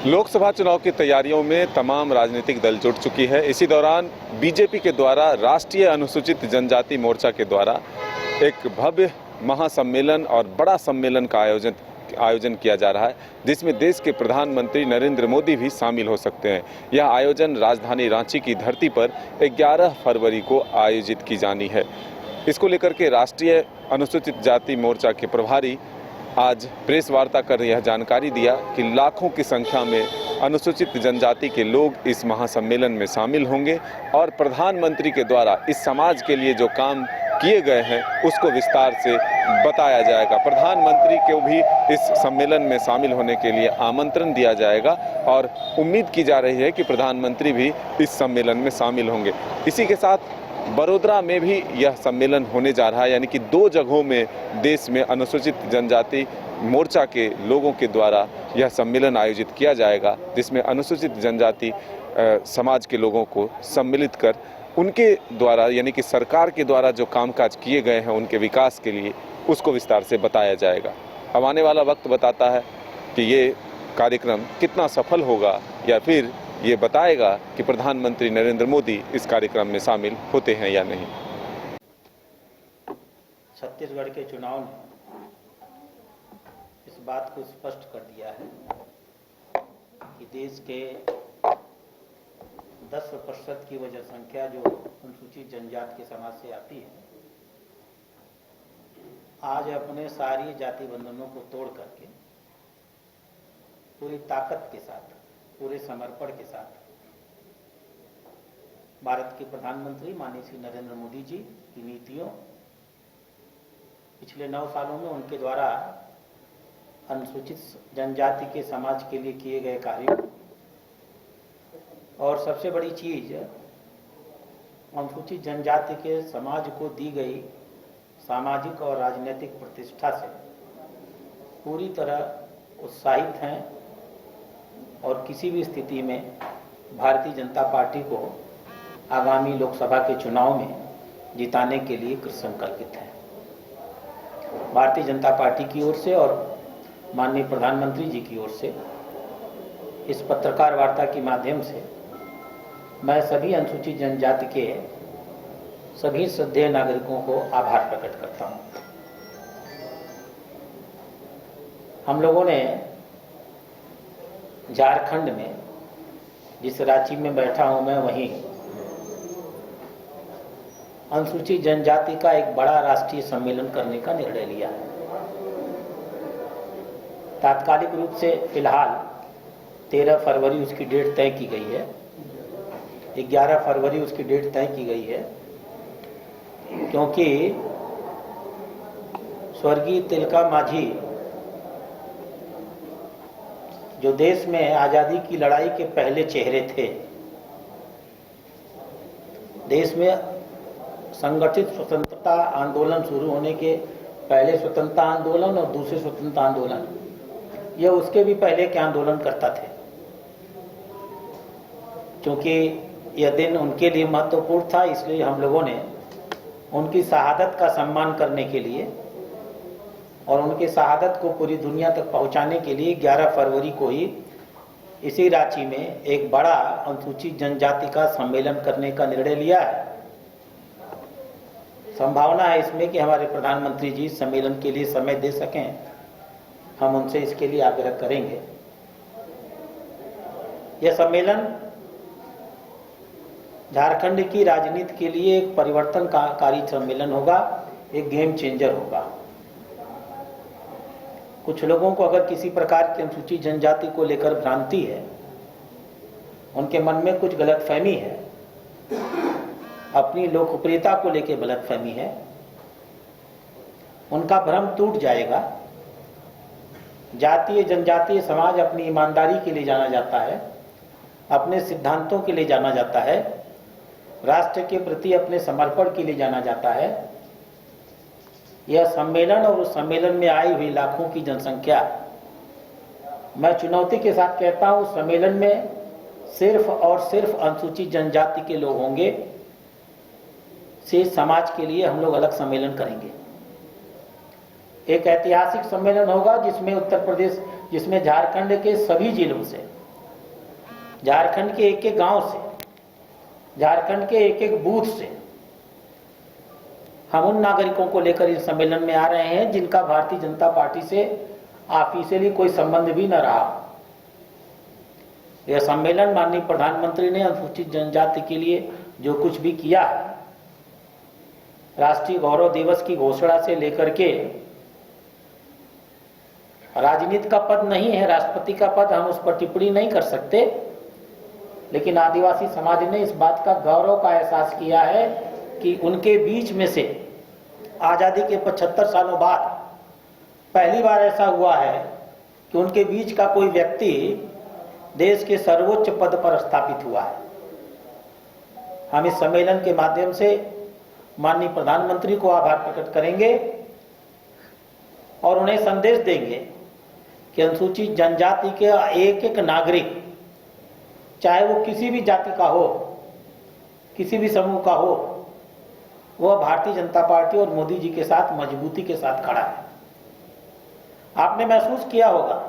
लोकसभा चुनाव की तैयारियों में तमाम राजनीतिक दल जुट चुकी है। इसी दौरान बीजेपी के द्वारा राष्ट्रीय अनुसूचित जनजाति मोर्चा के द्वारा एक भव्य महासम्मेलन और बड़ा सम्मेलन का आयोजन किया जा रहा है, जिसमें देश के प्रधानमंत्री नरेंद्र मोदी भी शामिल हो सकते हैं। यह आयोजन राजधानी रांची की धरती पर 11 फरवरी को आयोजित की जानी है। इसको लेकर के राष्ट्रीय अनुसूचित जाति मोर्चा के प्रभारी आज प्रेस वार्ता कर यह जानकारी दिया कि लाखों की संख्या में अनुसूचित जनजाति के लोग इस महासम्मेलन में शामिल होंगे और प्रधानमंत्री के द्वारा इस समाज के लिए जो काम किए गए हैं उसको विस्तार से बताया जाएगा। प्रधानमंत्री को भी इस सम्मेलन में शामिल होने के लिए आमंत्रण दिया जाएगा और उम्मीद की जा रही है कि प्रधानमंत्री भी इस सम्मेलन में शामिल होंगे। इसी के साथ बड़ोदरा में भी यह सम्मेलन होने जा रहा है, यानी कि 2 जगहों में देश में अनुसूचित जनजाति मोर्चा के लोगों के द्वारा यह सम्मेलन आयोजित किया जाएगा, जिसमें अनुसूचित जनजाति समाज के लोगों को सम्मिलित कर उनके द्वारा यानी कि सरकार के द्वारा जो कामकाज किए गए हैं उनके विकास के लिए उसको विस्तार से बताया जाएगा। अब आने वाला वक्त बताता है कि ये कार्यक्रम कितना सफल होगा या फिर ये बताएगा कि प्रधानमंत्री नरेंद्र मोदी इस कार्यक्रम में शामिल होते हैं या नहीं। छत्तीसगढ़ के चुनाव ने इस बात को स्पष्ट कर दिया है कि देश के 10% की वह संख्या जो अनुसूचित जनजाति के समाज से आती है, आज अपने सारी जाति बंधनों को तोड़ करके पूरी ताकत के साथ, पूरे समर्पण के साथ भारत के प्रधानमंत्री माननीय श्री नरेंद्र मोदी जी की नीतियों, पिछले 9 सालों में उनके द्वारा अनुसूचित जनजाति के समाज के लिए किए गए कार्यों और सबसे बड़ी चीज अनुसूचित जनजाति के समाज को दी गई सामाजिक और राजनीतिक प्रतिष्ठा से पूरी तरह उत्साहित हैं और किसी भी स्थिति में भारतीय जनता पार्टी को आगामी लोकसभा के चुनाव में जिताने के लिए कृतसंकल्पित है। भारतीय जनता पार्टी की ओर से और माननीय प्रधानमंत्री जी की ओर से इस पत्रकार वार्ता के माध्यम से मैं सभी अनुसूचित जनजाति के सभी श्रद्धेय नागरिकों को आभार प्रकट करता हूं। हम लोगों ने झारखंड में, जिस रांची में बैठा हूं मैं, वहीं अनुसूचित जनजाति का एक बड़ा राष्ट्रीय सम्मेलन करने का निर्णय लिया है। तात्कालिक रूप से फिलहाल 13 फरवरी उसकी डेट तय की गई है, 11 फरवरी उसकी डेट तय की गई है, क्योंकि स्वर्गीय तिलका मांझी जो देश में आज़ादी की लड़ाई के पहले चेहरे थे, देश में संगठित स्वतंत्रता आंदोलन शुरू होने के पहले स्वतंत्रता आंदोलन और दूसरे स्वतंत्रता आंदोलन, यह उसके भी पहले के आंदोलन करता थे, क्योंकि यह दिन उनके लिए महत्वपूर्ण था। इसलिए हम लोगों ने उनकी शहादत का सम्मान करने के लिए और उनकी शहादत को पूरी दुनिया तक पहुंचाने के लिए 11 फरवरी को ही इसी रांची में एक बड़ा अनुसूचित जनजाति का सम्मेलन करने का निर्णय लिया है। संभावना है इसमें कि हमारे प्रधानमंत्री जी सम्मेलन के लिए समय दे सकें, हम उनसे इसके लिए आग्रह करेंगे। यह सम्मेलन झारखंड की राजनीति के लिए एक परिवर्तनकारी सम्मेलन होगा, एक गेम चेंजर होगा। कुछ लोगों को अगर किसी प्रकार की अनुसूचित जनजाति को लेकर भ्रांति है, उनके मन में कुछ गलतफहमी है, अपनी लोकप्रियता को लेकर गलतफहमी है, उनका भ्रम टूट जाएगा। जातीय जनजातीय समाज अपनी ईमानदारी के लिए जाना जाता है, अपने सिद्धांतों के लिए जाना जाता है, राष्ट्र के प्रति अपने समर्पण के लिए जाना जाता है। यह सम्मेलन और उस सम्मेलन में आई हुई लाखों की जनसंख्या, मैं चुनौती के साथ कहता हूं, सम्मेलन में सिर्फ और सिर्फ अनुसूचित जनजाति के लोग होंगे। शेष समाज के लिए हम लोग अलग सम्मेलन करेंगे। एक ऐतिहासिक सम्मेलन होगा जिसमें उत्तर प्रदेश, जिसमें झारखंड के सभी जिलों से झारखंड के एक एक गांव से, झारखंड के एक एक बूथ से हम उन नागरिकों को लेकर इस सम्मेलन में आ रहे हैं जिनका भारतीय जनता पार्टी से ऑफिशियली कोई संबंध भी न रहा। यह सम्मेलन माननीय प्रधानमंत्री ने अनुसूचित जनजाति के लिए जो कुछ भी किया है, राष्ट्रीय गौरव दिवस की घोषणा से लेकर के राजनीति का पद नहीं है, राष्ट्रपति का पद, हम उस पर टिप्पणी नहीं कर सकते, लेकिन आदिवासी समाज ने इस बात का गौरव का एहसास किया है कि उनके बीच में से आज़ादी के 75 सालों बाद पहली बार ऐसा हुआ है कि उनके बीच का कोई व्यक्ति देश के सर्वोच्च पद पर स्थापित हुआ है। हम इस सम्मेलन के माध्यम से माननीय प्रधानमंत्री को आभार प्रकट करेंगे और उन्हें संदेश देंगे कि अनुसूचित जनजाति के एक एक नागरिक, चाहे वो किसी भी जाति का हो, किसी भी समूह का हो, वह भारतीय जनता पार्टी और मोदी जी के साथ मजबूती के साथ खड़ा है। आपने महसूस किया होगा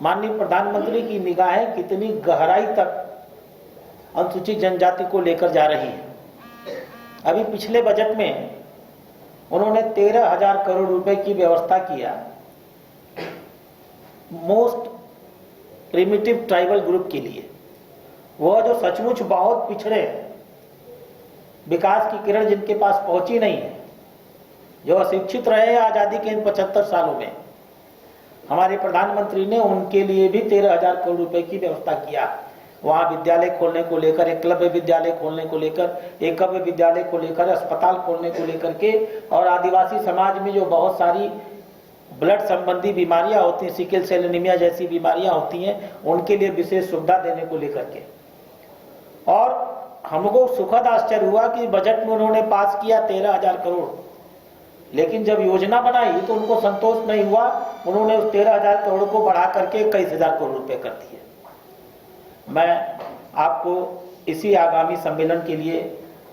माननीय प्रधानमंत्री की निगाहें कितनी गहराई तक अनुसूचित जनजाति को लेकर जा रही हैं। अभी पिछले बजट में उन्होंने 13,000 करोड़ रुपए की व्यवस्था किया मोस्ट प्रिमिटिव ट्राइबल ग्रुप के लिए, वह जो सचमुच बहुत पिछड़े हैं, विकास की किरण जिनके पास पहुंची नहीं है, जो अशिक्षित रहे आजादी के इन 75 सालों में, हमारे प्रधानमंत्री ने उनके लिए भी 13,000 करोड़ रुपए की व्यवस्था किया। वहां विद्यालय खोलने को लेकर, एकलव्य विद्यालय खोलने को लेकर, एकलव्य विद्यालय को लेकर, अस्पताल खोलने को लेकर के, और आदिवासी समाज में जो बहुत सारी ब्लड संबंधी बीमारियां होती हैं, सिकल सेल एनीमिया जैसी बीमारियां होती हैं, उनके लिए विशेष सुविधा देने को लेकर के। और हमको सुखद आश्चर्य हुआ कि बजट में उन्होंने पास किया 13,000 करोड़, लेकिन जब योजना बनाई तो उनको संतोष नहीं हुआ, उन्होंने उस 13,000 करोड़ को बढ़ा करके 21,000 करोड़ रुपए कर दिए। मैं आपको इसी आगामी सम्मेलन के लिए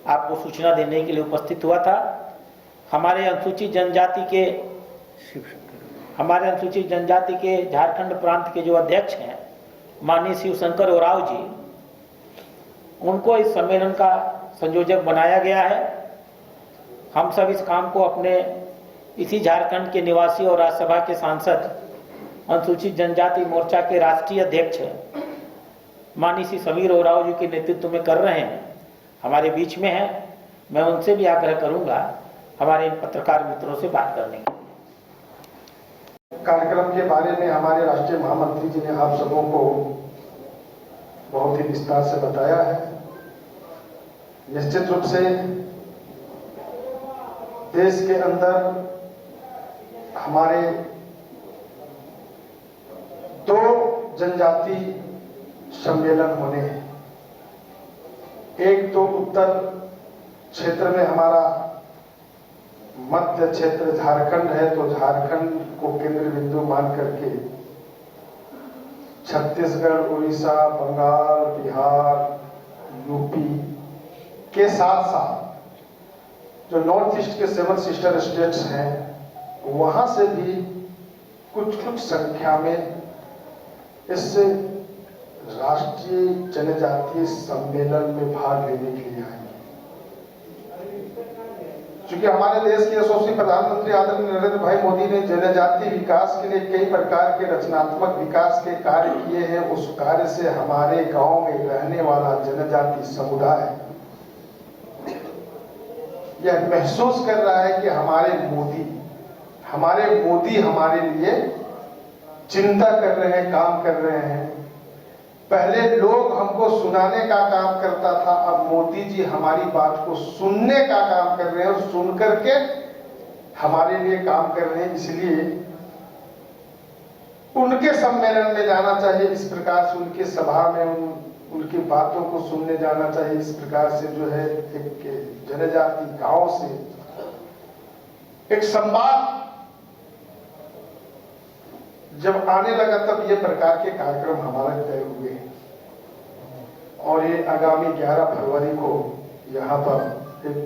आपको सूचना देने के लिए उपस्थित हुआ था। हमारे अनुसूचित जनजाति के झारखंड प्रांत के जो अध्यक्ष हैं माननीय शिवशंकर उरांव जी, उनको इस सम्मेलन का संयोजक बनाया गया है। हम सब इस काम को अपने इसी झारखंड के निवासी और राज्यसभा के सांसद अनुसूचित जनजाति मोर्चा के राष्ट्रीय अध्यक्ष माननीय श्री समीर उरांव जी के नेतृत्व में कर रहे हैं, हमारे बीच में हैं। मैं उनसे भी आग्रह करूंगा हमारे इन पत्रकार मित्रों से बात करने का। कार्यक्रम के बारे में हमारे राष्ट्रीय महामंत्री जी ने आप सबों को बहुत ही विस्तार से बताया है। निश्चित रूप से देश के अंदर हमारे दो जनजाति सम्मेलन होने हैं। एक तो उत्तर क्षेत्र में हमारा मध्य क्षेत्र झारखंड है, तो झारखंड को केंद्र बिंदु मान करके छत्तीसगढ़, उड़ीसा, बंगाल, बिहार, यूपी के साथ साथ जो नॉर्थ ईस्ट के 7 सिस्टर स्टेट्स हैं, वहां से भी कुछ संख्या में इस राष्ट्रीय जनजातीय सम्मेलन में भाग लेने के लिए आएंगे। क्योंकि हमारे देश के यशस्वी प्रधानमंत्री आदरणीय नरेंद्र भाई मोदी ने जनजातीय विकास के लिए कई प्रकार के रचनात्मक विकास के कार्य किए हैं। उस कार्य से हमारे गांव में रहने वाला जनजातीय समुदाय यह महसूस कर रहा है कि हमारे मोदी हमारे लिए चिंता कर रहे हैं, काम कर रहे हैं। पहले लोग हमको सुनाने का काम करता था, अब मोदी जी हमारी बात को सुनने का काम कर रहे हैं और सुन करके हमारे लिए काम कर रहे हैं। इसलिए उनके सम्मेलन में जाना चाहिए, इस प्रकार से उनके सभा में उनकी बातों को सुनने जाना चाहिए। इस प्रकार से जो है एक जनजाति गांव से एक संवाद जब आने लगा, तब ये प्रकार के कार्यक्रम हमारा तय हुए हैं। और ये आगामी 11 फरवरी को यहाँ पर एक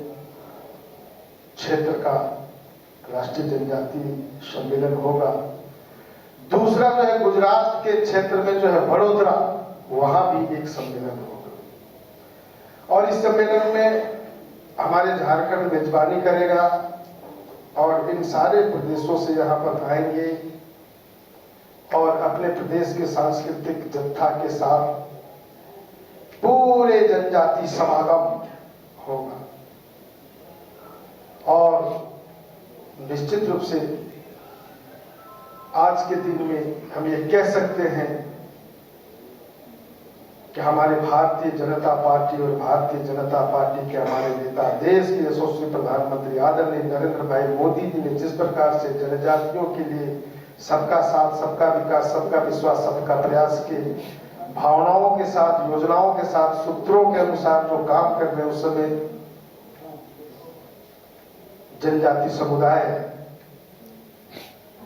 क्षेत्र का राष्ट्रीय जनजातीय सम्मेलन होगा। दूसरा जो है गुजरात के क्षेत्र में जो है वडोदरा वहां भी एक सम्मेलन होगा और इस सम्मेलन में हमारे झारखंड मेजबानी करेगा और इन सारे प्रदेशों से यहाँ पर आएंगे और अपने प्रदेश के सांस्कृतिक जत्था के साथ पूरे जनजाति समागम होगा और निश्चित रूप से आज के दिन में हम ये कह सकते हैं कि हमारे भारतीय जनता पार्टी और भारतीय जनता पार्टी के हमारे नेता, देश के यशस्वी प्रधानमंत्री आदरणीय नरेंद्र भाई मोदी जी ने जिस प्रकार से जनजातियों के लिए सबका साथ, सबका विकास, सबका विश्वास, सबका प्रयास के भावनाओं के साथ, योजनाओं के साथ, सूत्रों के अनुसार जो काम कर रहे हैं, उस समय जनजाति समुदाय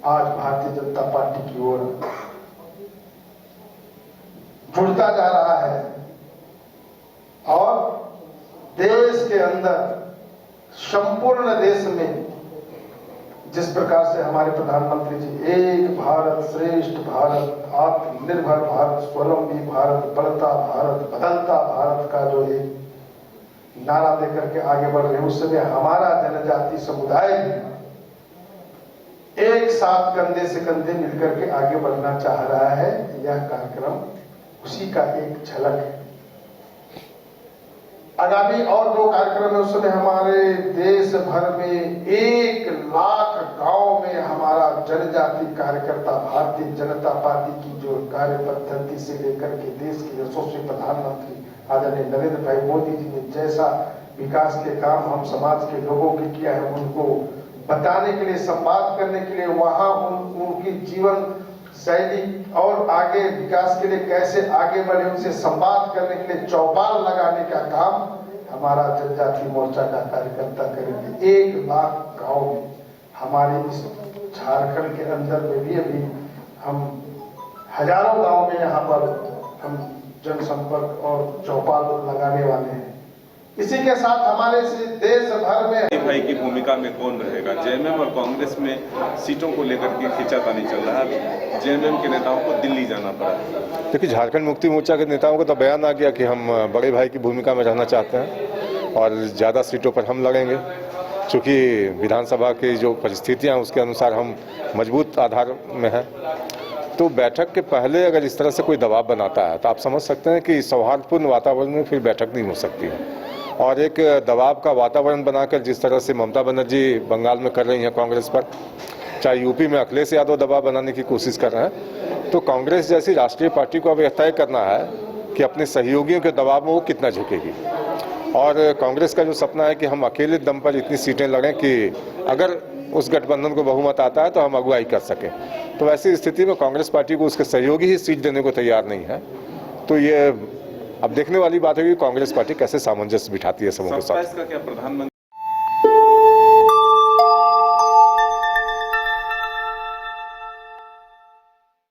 आज भारतीय जनता पार्टी की ओर जुड़ता जा रहा है और देश के अंदर, संपूर्ण देश में जिस प्रकार से हमारे प्रधानमंत्री जी एक भारत श्रेष्ठ भारत, आत्मनिर्भर भारत, स्वावलंबी भारत, बढ़ता भारत, बदलता भारत का जो एक नारा देकर के आगे बढ़ रहे हैं, उस समय हमारा जनजाति समुदाय एक साथ कंधे से कंधे मिलकर के आगे बढ़ना चाह रहा है। यह कार्यक्रम उसी का एक झलक है। आगामी और 2 कार्यक्रम है, उस समय हमारे देश भर में 1 लाख गांव में हमारा जनजाति कार्यकर्ता भारतीय जनता पार्टी की जो कार्य पद्धति से लेकर के देश के यशस्वी प्रधानमंत्री आदरणीय नरेंद्र भाई मोदी जी ने जैसा विकास के काम हम समाज के लोगों के किया है, उनको बताने के लिए, संवाद करने के लिए, वहां उनकी जीवन शैली और आगे विकास के लिए कैसे आगे बढ़े, उनसे संवाद करने के लिए चौपाल लगाने का काम हमारा जनजाति मोर्चा का कार्यकर्ता करेंगे। 1 लाख गांव में हमारे इस झारखंड के अंदर में भी अभी हम हजारों गांव में यहाँ पर हम जनसंपर्क और चौपाल लगाने वाले हैं। इसी के साथ हमारे देश भर में भाई की भूमिका में कौन रहेगा? जेएमएम और कांग्रेस में सीटों को लेकर के खींचातानी चल रहा है, जेएमएम के नेताओं को दिल्ली जाना पड़ा। देखिए, झारखंड मुक्ति मोर्चा के नेताओं को तो बयान आ गया कि हम बड़े भाई की भूमिका में रहना चाहते हैं और ज़्यादा सीटों पर हम लड़ेंगे। चूँकि विधानसभा की जो परिस्थितियाँ उसके अनुसार हम मजबूत आधार में हैं, तो बैठक के पहले अगर इस तरह से कोई दबाव बनाता है तो आप समझ सकते हैं कि सौहार्दपूर्ण वातावरण में फिर बैठक नहीं हो सकती है। और एक दबाव का वातावरण बनाकर जिस तरह से ममता बनर्जी बंगाल में कर रही हैं कांग्रेस पर, चाहे यूपी में अखिलेश यादव दबाव बनाने की कोशिश कर रहे हैं, तो कांग्रेस जैसी राष्ट्रीय पार्टी को अब यह तय करना है कि अपने सहयोगियों के दबाव में वो कितना झुकेगी। और कांग्रेस का जो सपना है कि हम अकेले दम पर इतनी सीटें लड़ें कि अगर उस गठबंधन को बहुमत आता है तो हम अगुवाई कर सकें, तो ऐसी स्थिति में कांग्रेस पार्टी को उसके सहयोगी ही सीट देने को तैयार नहीं है। तो ये अब देखने वाली बात है कि कांग्रेस पार्टी कैसे सामंजस्य बिठाती है सबों के साथ। क्या प्रधानमंत्री